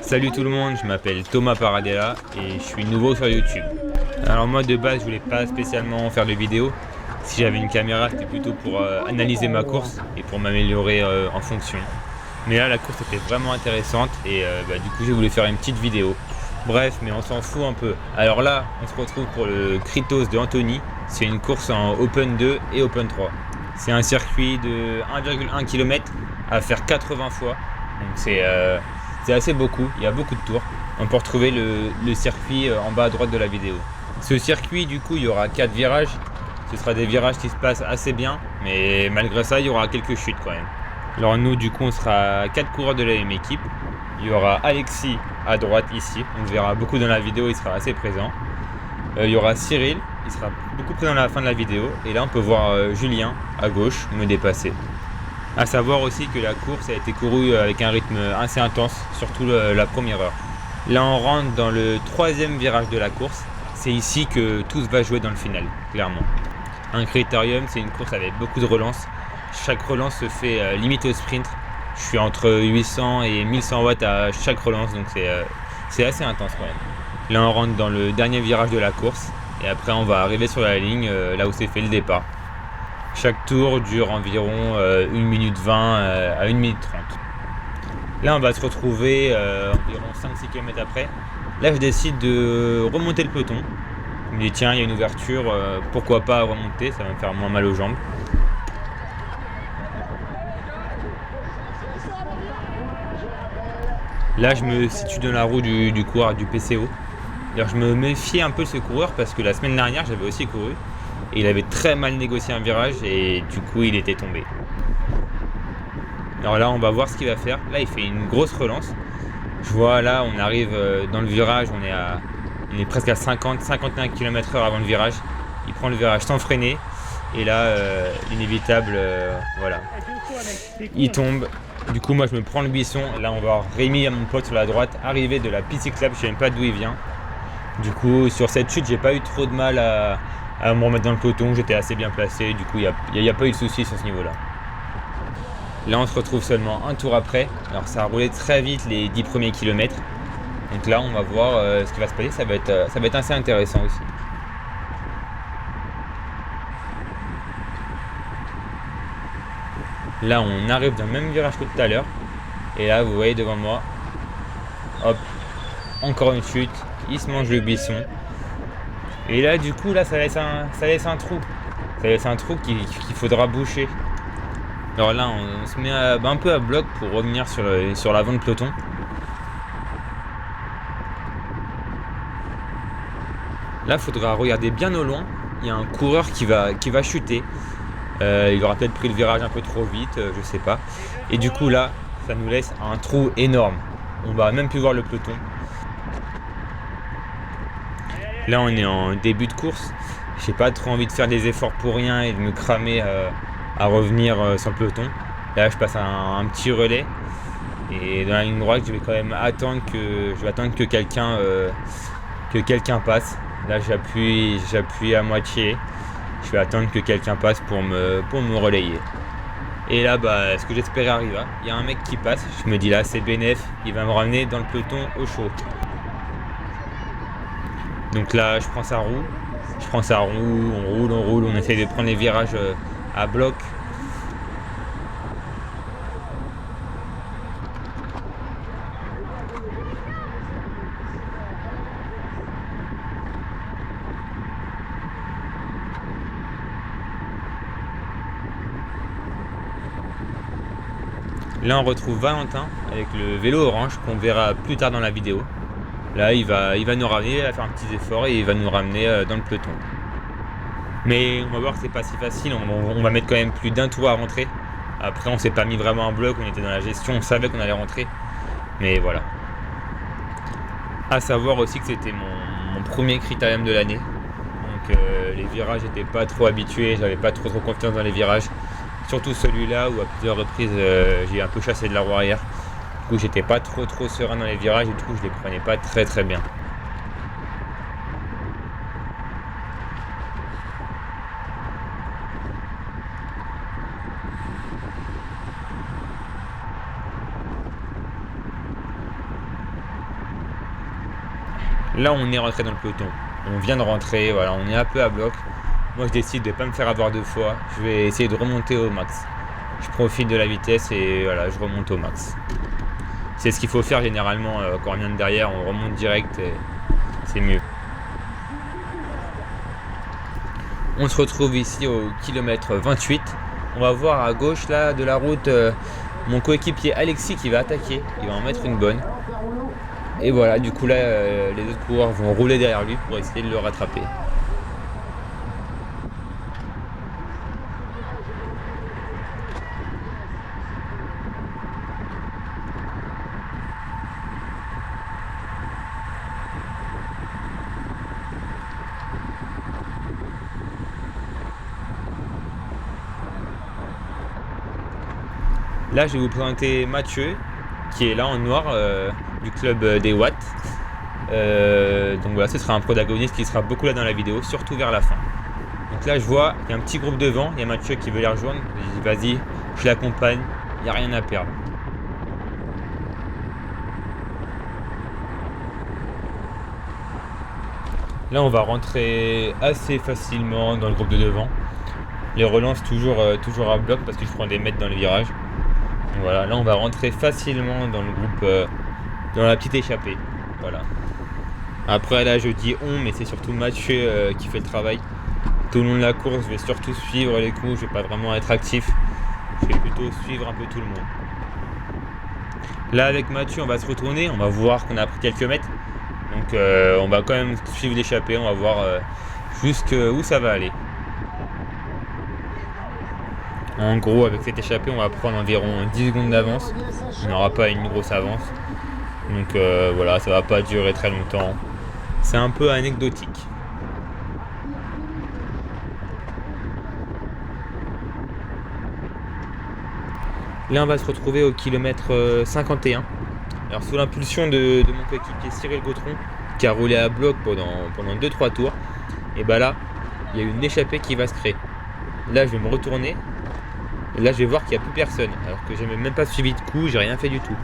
Salut tout le monde, je m'appelle Thomas Paradella et je suis nouveau sur YouTube. Alors moi de base je voulais pas spécialement faire de vidéos. Si j'avais une caméra c'était plutôt pour analyser ma course et pour m'améliorer en fonction. Mais là la course était vraiment intéressante et du coup j'ai voulu faire une petite vidéo. Bref, mais on s'en fout un peu. Alors là on se retrouve pour le Kritos de Antony. C'est une course en Open 2 et Open 3. C'est un circuit de 1,1 km à faire 80 fois. Donc c'est assez beaucoup, il y a beaucoup de tours. On peut retrouver le circuit en bas à droite de la vidéo. Ce circuit, du coup, il y aura 4 virages. Ce sera des virages qui se passent assez bien, mais malgré ça, il y aura quelques chutes quand même. Alors nous, du coup, on sera 4 coureurs de la même équipe. Il y aura Alexis à droite ici, on le verra beaucoup dans la vidéo, il sera assez présent. Il y aura Cyril, il sera beaucoup présent à la fin de la vidéo. Et là, on peut voir Julien à gauche me dépasser. A savoir aussi que la course a été courue avec un rythme assez intense, surtout la première heure. Là on rentre dans le 3e virage de la course. C'est ici que tout va jouer dans le final, clairement. Un critérium, c'est une course avec beaucoup de relances. Chaque relance se fait limite au sprint. Je suis entre 800 et 1100 watts à chaque relance, donc c'est assez intense quand même. Là on rentre dans le dernier virage de la course. Et après on va arriver sur la ligne, là où s'est fait le départ. Chaque tour dure environ 1 minute 20 à 1 minute 30. Là on va se retrouver environ 5-6 km après. Là je décide de remonter le peloton. Je me dis tiens il y a une ouverture, pourquoi pas remonter, ça va me faire moins mal aux jambes. Là je me situe dans la roue du coureur du PCO. Alors, je me méfiais un peu de ce coureur parce que la semaine dernière j'avais aussi couru. Et il avait très mal négocié un virage et du coup il était tombé. Alors là on va voir ce qu'il va faire. Là il fait une grosse relance. Je vois là on arrive dans le virage, on est presque à 50-51 km/h avant le virage. Il prend le virage sans freiner. Et là l'inévitable, voilà. Il tombe. Du coup moi je me prends le buisson. Là on va voir Rémi à mon pote sur la droite arriver de la piste cyclable, je sais même pas d'où il vient. Du coup sur cette chute j'ai pas eu trop de mal à me remettre dans le peloton, j'étais assez bien placé, du coup il n'y a pas eu de soucis sur ce niveau là. Là on se retrouve seulement un tour après, alors ça a roulé très vite les 10 premiers kilomètres. Donc là on va voir ce qui va se passer, ça va être assez intéressant aussi. Là on arrive dans le même virage que tout à l'heure, et là vous voyez devant moi, hop, encore une chute, il se mange le buisson. Et là du coup là ça laisse un trou. Ça laisse un trou qu'il faudra boucher. Alors là on se met un peu à bloc pour revenir sur l'avant de peloton. Là il faudra regarder bien au loin. Il y a un coureur qui va chuter. Il aura peut-être pris le virage un peu trop vite, je sais pas. Et du coup là ça nous laisse un trou énorme. On va même plus voir le peloton. Là on est en début de course, j'ai pas trop envie de faire des efforts pour rien et de me cramer à revenir sur le peloton. Là je passe un petit relais et dans la ligne droite je vais quand même attendre que quelqu'un passe. Là j'appuie à moitié, je vais attendre que quelqu'un passe pour me relayer. Et là ce que j'espérais arriva, il y a un mec qui passe, je me dis là c'est bénef, il va me ramener dans le peloton au chaud. Donc là je prends sa roue, on roule, on essaye de prendre les virages à bloc. Là on retrouve Valentin avec le vélo orange qu'on verra plus tard dans la vidéo. Là il va nous ramener, il va faire un petit effort et il va nous ramener dans le peloton. Mais on va voir que c'est pas si facile, on va mettre quand même plus d'un tour à rentrer. Après on s'est pas mis vraiment en bloc, on était dans la gestion, on savait qu'on allait rentrer. Mais voilà. A savoir aussi que c'était mon premier critérium de l'année. Donc les virages j'étais pas trop habitué, j'avais pas trop confiance dans les virages. Surtout celui-là où à plusieurs reprises j'ai un peu chassé de la roue arrière. Du coup j'étais pas trop serein dans les virages et du coup je les prenais pas très bien. Là on est rentré dans le peloton, on vient de rentrer, voilà, on est un peu à bloc. Moi je décide de ne pas me faire avoir 2 fois, je vais essayer de remonter au max. Je profite de la vitesse et voilà, je remonte au max. C'est ce qu'il faut faire généralement quand on vient de derrière, on remonte direct et c'est mieux. On se retrouve ici au kilomètre 28. On va voir à gauche là de la route mon coéquipier Alexis qui va attaquer, il va en mettre une bonne. Et voilà, du coup là les autres coureurs vont rouler derrière lui pour essayer de le rattraper. Là je vais vous présenter Mathieu qui est là en noir du club des Watts. Donc voilà, ce sera un protagoniste qui sera beaucoup là dans la vidéo, surtout vers la fin. Donc là je vois qu'il y a un petit groupe devant, il y a Mathieu qui veut les rejoindre. Je dis vas-y, je l'accompagne, il n'y a rien à perdre. Là on va rentrer assez facilement dans le groupe de devant. Les relances toujours à bloc parce que je prends des mètres dans le virage. Donc voilà, là on va rentrer facilement dans le groupe, dans la petite échappée. Voilà. Après là je dis on, mais c'est surtout Mathieu qui fait le travail. Tout le long de la course, je vais surtout suivre les coups, je vais pas vraiment être actif. Je vais plutôt suivre un peu tout le monde. Là avec Mathieu on va se retourner, on va voir qu'on a pris quelques mètres. Donc on va quand même suivre l'échappée, on va voir jusqu'où ça va aller. En gros, avec cette échappée, on va prendre environ 10 secondes d'avance. On n'aura pas une grosse avance. Donc voilà, ça va pas durer très longtemps. C'est un peu anecdotique. Là, on va se retrouver au kilomètre 51. Alors, sous l'impulsion de mon coéquipier Cyril Gautron, qui a roulé à bloc pendant 2-3 tours, et bah là, il y a une échappée qui va se créer. Là, je vais me retourner. Et là je vais voir qu'il n'y a plus personne, alors que j'ai même pas suivi de coup, j'ai rien fait du tout.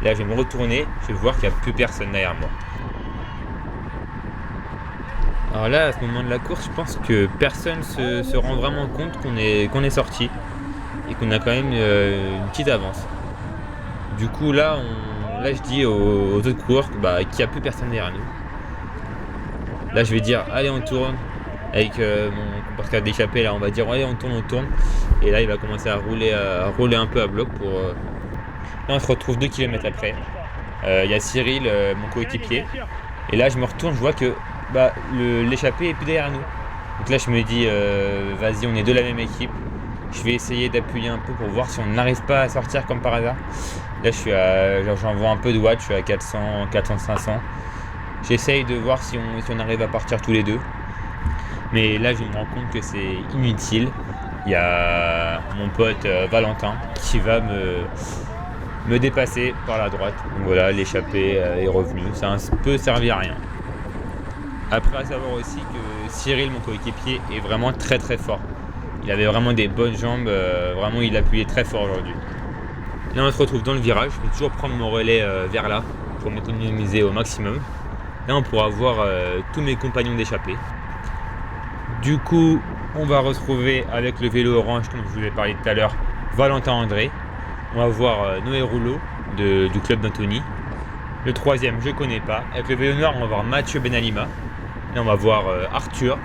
Là je vais me retourner, je vais voir qu'il n'y a plus personne derrière moi. Alors là à ce moment de la course, je pense que personne se rend vraiment compte qu'on est sorti et qu'on a quand même une petite avance. Du coup là je dis aux autres coureurs qu'il n'y a plus personne derrière nous. Là je vais dire allez on tourne. Avec mon porteur d'échappée là on va dire allez on tourne et là il va commencer à rouler un peu à bloc pour là on se retrouve 2 km après. Il y a Cyril mon coéquipier et là je me retourne, je vois que l'échappée est plus derrière nous. Donc là je me dis vas-y, on est de la même équipe, je vais essayer d'appuyer un peu pour voir si on n'arrive pas à sortir comme par hasard. Là j'envoie un peu de watts, je suis à 400, 500. J'essaye de voir si on arrive à partir tous les deux. Mais là je me rends compte que c'est inutile. Il y a mon pote Valentin qui va me dépasser par la droite. Donc voilà, l'échappée est revenue. Ça ne peut servir à rien. Après à savoir aussi que Cyril, mon coéquipier, est vraiment très très fort. Il avait vraiment des bonnes jambes, vraiment il appuyait très fort aujourd'hui. Là on se retrouve dans le virage, je vais toujours prendre mon relais vers là pour m'économiser au maximum. Là on pourra voir tous mes compagnons d'échappée. Du coup, on va retrouver avec le vélo orange, comme je vous ai parlé tout à l'heure, Valentin André. On va voir Noé Rouleau du club d'Antony. Le troisième, je ne connais pas. Avec le vélo noir, on va voir Mathieu Benalima. Là, on va voir Arthur.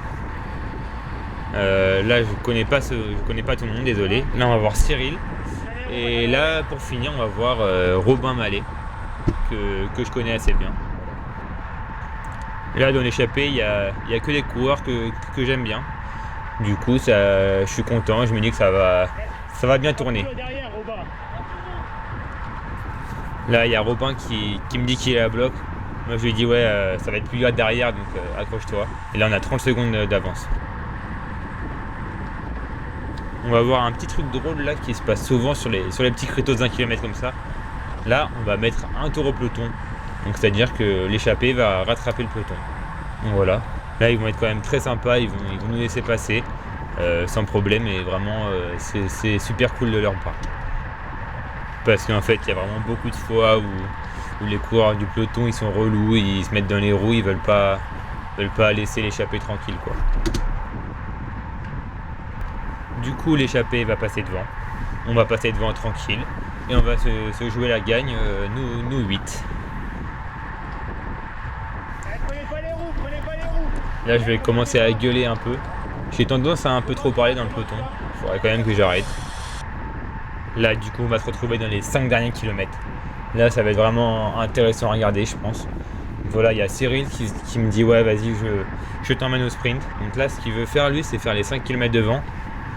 Là, je connais pas tout le monde, désolé. Là, on va voir Cyril. Et là, pour finir, on va voir Robin Mallet, que je connais assez bien. Et là dans l'échappée il y a que des coureurs que j'aime bien. Du coup je suis content, je me dis que ça va bien tourner. Là il y a Robin qui me dit qu'il est à bloc. Moi je lui dis ouais ça va être plus dur derrière donc accroche-toi. Et là on a 30 secondes d'avance. On va voir un petit truc drôle là qui se passe souvent sur les petits créneaux de 1 km comme ça. Là on va mettre un tour au peloton. Donc c'est-à-dire que l'échappée va rattraper le peloton. Donc voilà. Là ils vont être quand même très sympas, ils vont nous laisser passer sans problème et vraiment c'est super cool de leur part. Parce qu'en fait il y a vraiment beaucoup de fois où où les coureurs du peloton ils sont relous, ils se mettent dans les roues, ils veulent pas laisser l'échappée tranquille quoi. Du coup l'échappée va passer devant, on va passer devant tranquille et on va se jouer la gagne, nous 8. Là je vais commencer à gueuler un peu, j'ai tendance à un peu trop parler dans le peloton, il faudrait quand même que j'arrête. Là du coup on va se retrouver dans les 5 derniers kilomètres. Là ça va être vraiment intéressant à regarder je pense. Voilà, il y a Cyril qui me dit ouais vas-y je t'emmène au sprint. Donc là ce qu'il veut faire lui c'est faire les 5 km devant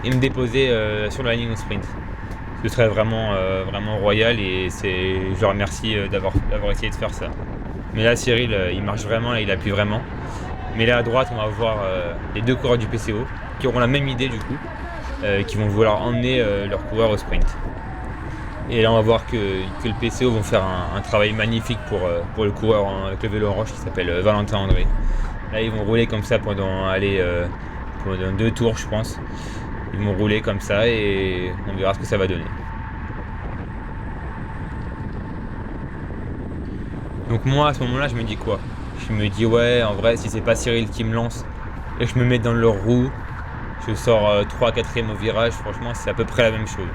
et me déposer sur la ligne au sprint. Ce serait vraiment royal et je le remercie d'avoir essayé de faire ça. Mais là Cyril il marche vraiment, là il appuie vraiment. Mais là à droite on va voir les 2 coureurs du PCO qui auront la même idée du coup, qui vont vouloir emmener leur coureur au sprint. Et là on va voir que le PCO vont faire un travail magnifique pour le coureur avec le vélo en roche qui s'appelle Valentin André. Là ils vont rouler comme ça pendant 2 tours je pense. Ils vont rouler comme ça et on verra ce que ça va donner. Donc moi à ce moment là je me dis quoi? Je me dis ouais en vrai si c'est pas Cyril qui me lance et je me mets dans leur roue, je sors 3-4ème au virage, franchement c'est à peu près la même chose.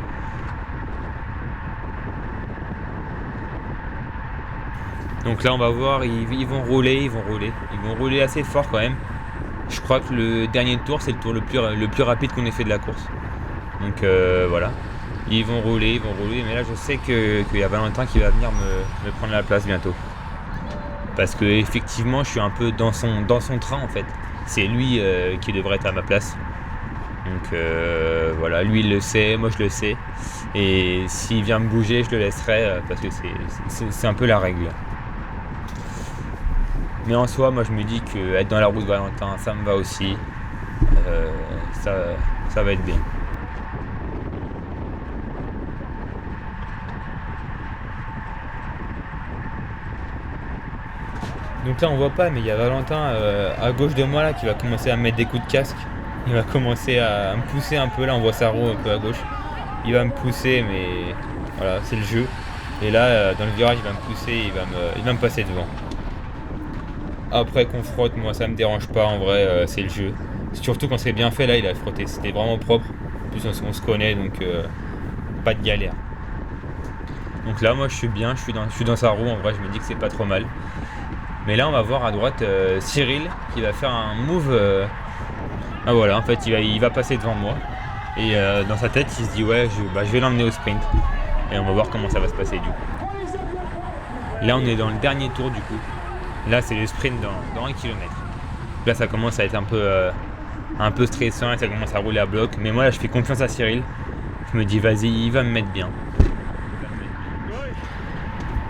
Donc là on va voir, ils vont rouler assez fort quand même. Je crois que le dernier tour c'est le tour le plus rapide qu'on ait fait de la course. Donc voilà, ils vont rouler, mais là je sais qu'il y a Valentin qui va venir me prendre la place bientôt. Parce que effectivement je suis un peu dans son train en fait. C'est lui qui devrait être à ma place. Donc voilà, lui il le sait, moi je le sais. Et s'il vient me bouger je le laisserai parce que c'est un peu la règle. Mais en soi, moi je me dis que être dans la roue de Valentin, ça me va aussi. Ça va être bien. Donc là on voit pas, mais il y a Valentin à gauche de moi là qui va commencer à me mettre des coups de casque. Il va commencer à me pousser un peu, là on voit sa roue un peu à gauche. Il va me pousser mais voilà, c'est le jeu. Et là dans le virage il va me pousser, il va me passer devant. Après qu'on frotte, moi ça me dérange pas en vrai, c'est le jeu. Surtout quand c'est bien fait, là il a frotté, c'était vraiment propre. En plus on se connaît donc pas de galère. Donc là moi je suis bien, je suis dans sa roue, en vrai je me dis que c'est pas trop mal. Mais là on va voir à droite Cyril qui va faire un move. Ah voilà, en fait il va passer devant moi. Et dans sa tête il se dit ouais je vais l'emmener au sprint. Et on va voir comment ça va se passer du coup. Là on est dans le dernier tour du coup. Là c'est le sprint dans 1 km. Là ça commence à être un peu stressant et ça commence à rouler à bloc. Mais moi là je fais confiance à Cyril. Je me dis vas-y il va me mettre bien.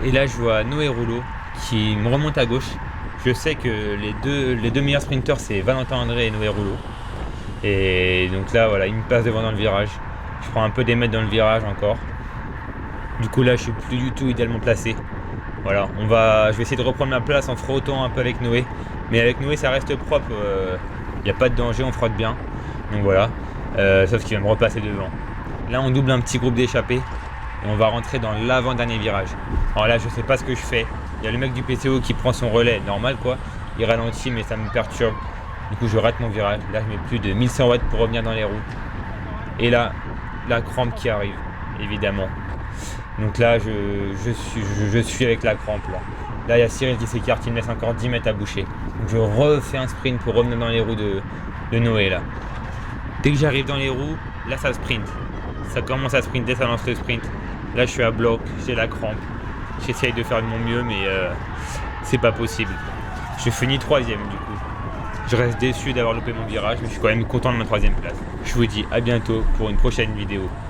Et là je vois Noé Rouleau qui me remonte à gauche. Je sais que les deux meilleurs sprinteurs c'est Valentin André et Noé Rouleau. Et donc là voilà il me passe devant dans le virage. Je prends un peu des mètres dans le virage encore. Du coup là je suis plus du tout idéalement placé. Voilà, je vais essayer de reprendre ma place en frottant un peu avec Noé. Mais avec Noé ça reste propre, il n'y a pas de danger, on frotte bien. Donc voilà, sauf qu'il va me repasser devant. Là on double un petit groupe d'échappés et on va rentrer dans l'avant-dernier virage. Alors là je sais pas ce que je fais. Il y a le mec du PCO qui prend son relais, normal quoi. Il ralentit mais ça me perturbe. Du coup je rate mon virage. Là je mets plus de 1100 watts pour revenir dans les roues. Et là, la crampe qui arrive, évidemment. Donc là, je suis avec la crampe. Là, il y a Cyril qui s'écarte, il me laisse encore 10 mètres à boucher. Donc je refais un sprint pour revenir dans les roues de Noé là. Dès que j'arrive dans les roues, là ça sprint. Ça commence à sprinter, ça lance le sprint. Là je suis à bloc, j'ai la crampe. J'essaye de faire de mon mieux mais c'est pas possible. Je finis 3ème du coup. Je reste déçu d'avoir loupé mon virage mais je suis quand même content de ma 3ème place. Je vous dis à bientôt pour une prochaine vidéo.